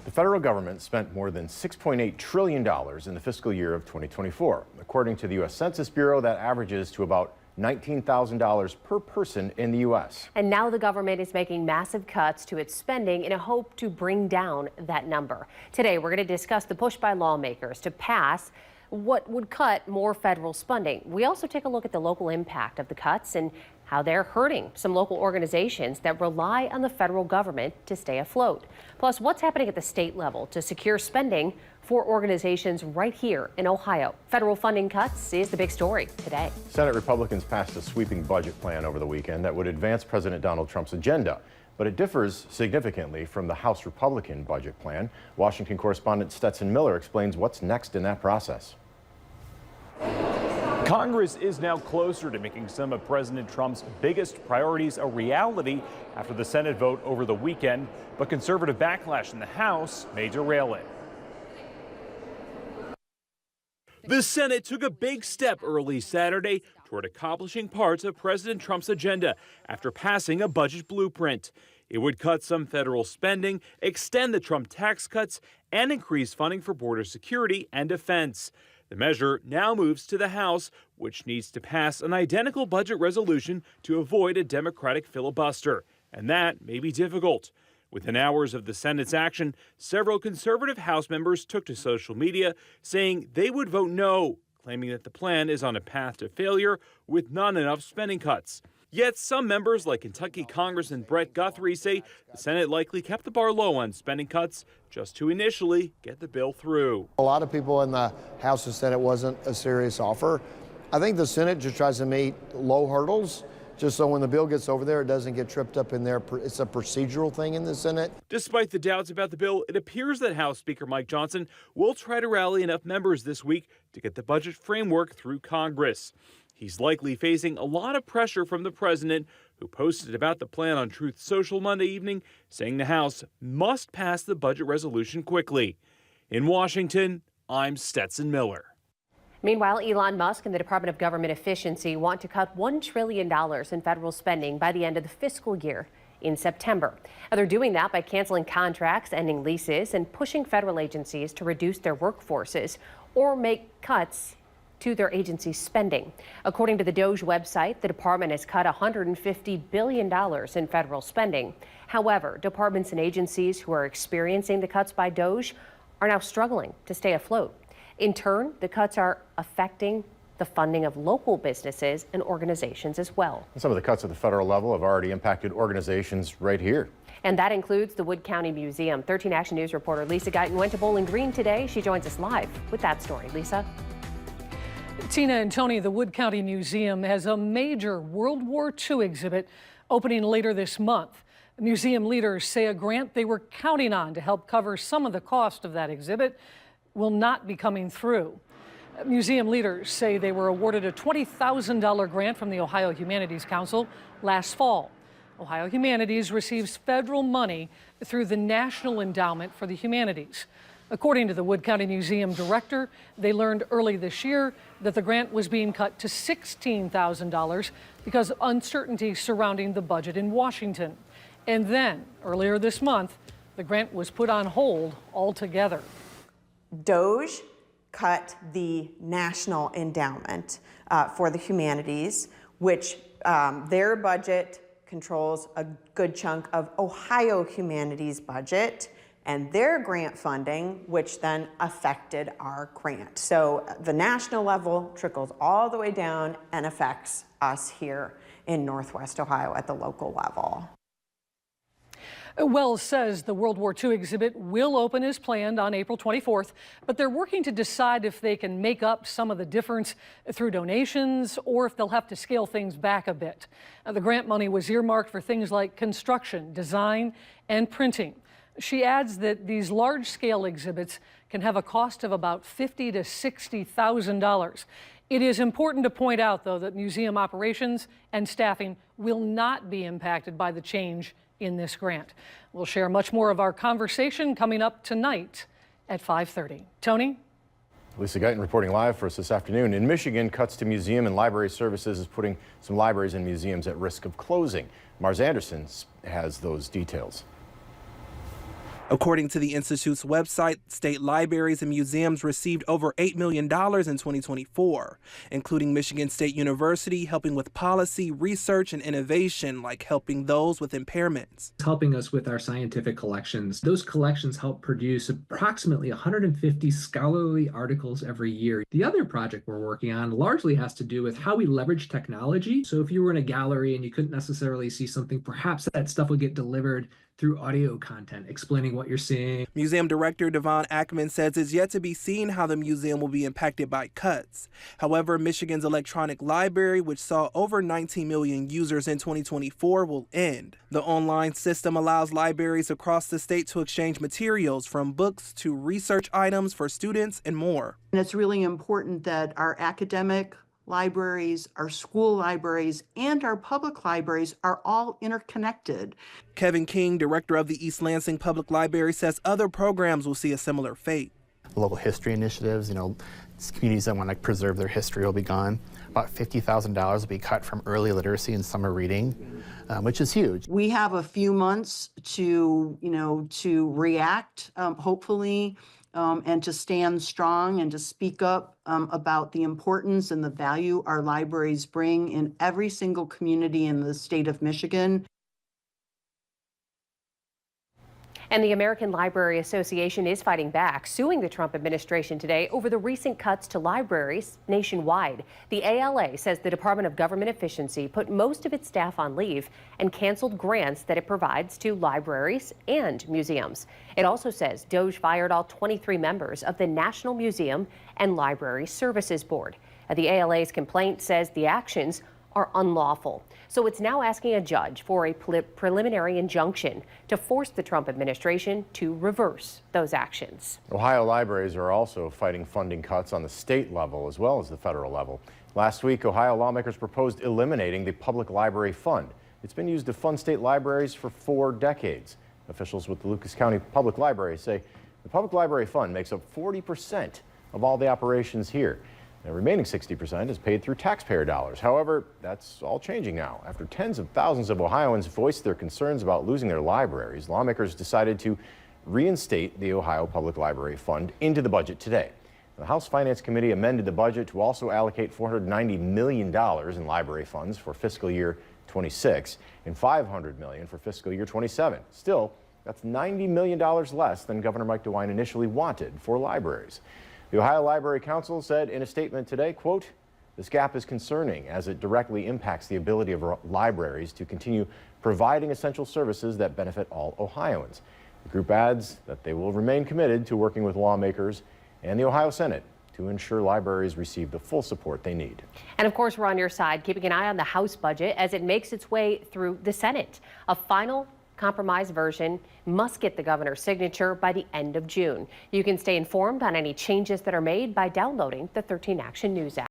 The federal government spent more than $6.8 trillion in the fiscal year of 2024. According to the U.S. Census Bureau, that averages to about $19,000 per person in the U.S. And now the government is making massive cuts to its spending in a hope to bring down that number. Today, we're going to discuss the push by lawmakers to pass what would cut more federal spending. We also take a look at the local impact of the cuts and how they're hurting some local organizations that rely on the federal government to stay afloat. Plus, what's happening at the state level to secure spending for organizations right here in Ohio. Federal funding cuts is the big story today. Senate Republicans passed a sweeping budget plan over the weekend that would advance President Donald Trump's agenda. But it differs significantly from the House Republican budget plan. Washington correspondent Stetson Miller explains what's next in that process. Congress is now closer to making some of President Trump's biggest priorities a reality after the Senate vote over the weekend, but conservative backlash in the House may derail it. The Senate took a big step early Saturday toward accomplishing parts of President Trump's agenda after passing a budget blueprint. It would cut some federal spending, extend the Trump tax cuts, and increase funding for border security and defense. The measure now moves to the House, which needs to pass an identical budget resolution to avoid a Democratic filibuster. And that may be difficult. Within hours of the Senate's action, several conservative House members took to social media saying they would vote no, claiming that the plan is on a path to failure with not enough spending cuts. Yet some members, like Kentucky Congressman Brett Guthrie, say the Senate likely kept the bar low on spending cuts just to initially get the bill through. A lot of people in the House have said it wasn't a serious offer. I think the Senate just tries to meet low hurdles, just so when the bill gets over there, it doesn't get tripped up in there. It's a procedural thing in the Senate. Despite the doubts about the bill, it appears that House Speaker Mike Johnson will try to rally enough members this week to get the budget framework through Congress. He's likely facing a lot of pressure from the president, who posted about the plan on Truth Social Monday evening, saying the House must pass the budget resolution quickly. In Washington, I'm Stetson Miller. Meanwhile, Elon Musk and the Department of Government Efficiency want to cut $1 trillion in federal spending by the end of the fiscal year in September. Now, they're doing that by canceling contracts, ending leases, and pushing federal agencies to reduce their workforces or make cuts to their agency's spending. According to the DOGE website, the department has cut $150 billion in federal spending. However, departments and agencies who are experiencing the cuts by DOGE are now struggling to stay afloat. In turn, the cuts are affecting the funding of local businesses and organizations as well. Some of the cuts at the federal level have already impacted organizations right here. And that includes the Wood County Museum. 13 Action News reporter Lisa Guyton went to Bowling Green today. She joins us live with that story. Lisa? Tina and Tony, the Wood County Museum has a major World War II exhibit opening later this month. Museum leaders say a grant they were counting on to help cover some of the cost of that exhibit will not be coming through. Museum leaders say they were awarded a $20,000 grant from the Ohio Humanities Council last fall. Ohio Humanities receives federal money through the National Endowment for the Humanities. According to the Wood County Museum director, they learned early this year that the grant was being cut to $16,000 because of uncertainty surrounding the budget in Washington. And then, earlier this month, the grant was put on hold altogether. DOGE cut the National Endowment for the Humanities, which their budget controls a good chunk of Ohio Humanities budget and their grant funding, which then affected our grant. So the national level trickles all the way down and affects us here in Northwest Ohio at the local level. Wells says the World War II exhibit will open as planned on April 24th, but they're working to decide if they can make up some of the difference through donations or if they'll have to scale things back a bit. The grant money was earmarked for things like construction, design, and printing. She adds that these large-scale exhibits can have a cost of about $50,000 to $60,000. It is important to point out, though, that museum operations and staffing will not be impacted by the change in this grant. We'll share much more of our conversation coming up tonight at 5:30. Tony? Lisa Guyton reporting live for us this afternoon. In Michigan, cuts to museum and library services is putting some libraries and museums at risk of closing. Mars Anderson has those details. According to the Institute's website, state libraries and museums received over $8 million in 2024, including Michigan State University helping with policy, research, and innovation, like helping those with impairments. Helping us with our scientific collections. Those collections help produce approximately 150 scholarly articles every year. The other project we're working on largely has to do with how we leverage technology. So if you were in a gallery and you couldn't necessarily see something, perhaps that stuff would get delivered through audio content, explaining what you're seeing. Museum Director Devon Ackman says it's yet to be seen how the museum will be impacted by cuts. However, Michigan's electronic library, which saw over 19 million users in 2024, will end. The online system allows libraries across the state to exchange materials from books to research items for students and more. And it's really important that our academic libraries, our school libraries, and our public libraries are all interconnected. Kevin King, director of the East Lansing Public Library, says other programs will see a similar fate. Local history initiatives, communities that want to preserve their history will be gone. About $50,000 will be cut from early literacy and summer reading, which is huge. We have a few months to react, hopefully, and to stand strong and to speak up about the importance and the value our libraries bring in every single community in the state of Michigan. And the American Library Association is fighting back, suing the Trump administration today over the recent cuts to libraries nationwide. The ALA says the Department of Government Efficiency put most of its staff on leave and canceled grants that it provides to libraries and museums. It also says DOJ fired all 23 members of the National Museum and Library Services Board. The ALA's complaint says the actions are unlawful. So it's now asking a judge for a preliminary injunction to force the Trump administration to reverse those actions. Ohio libraries are also fighting funding cuts on the state level as well as the federal level. Last week, Ohio lawmakers proposed eliminating the public library fund. It's been used to fund state libraries for 4 decades. Officials with the Lucas County Public Library say the public library fund makes up 40% of all the operations here. The remaining 60% is paid through taxpayer dollars. However, that's all changing now. After tens of thousands of Ohioans voiced their concerns about losing their libraries, lawmakers decided to reinstate the Ohio Public Library Fund into the budget today. The House Finance Committee amended the budget to also allocate $490 million in library funds for fiscal year 26 and $500 million for fiscal year 27. Still, that's $90 million less than Governor Mike DeWine initially wanted for libraries. The Ohio Library Council said in a statement today, quote, "This gap is concerning as it directly impacts the ability of libraries to continue providing essential services that benefit all Ohioans." The group adds that they will remain committed to working with lawmakers and the Ohio Senate to ensure libraries receive the full support they need. And of course, we're on your side, keeping an eye on the House budget as it makes its way through the Senate. A final compromise version must get the governor's signature by the end of June. You can stay informed on any changes that are made by downloading the 13 Action News app.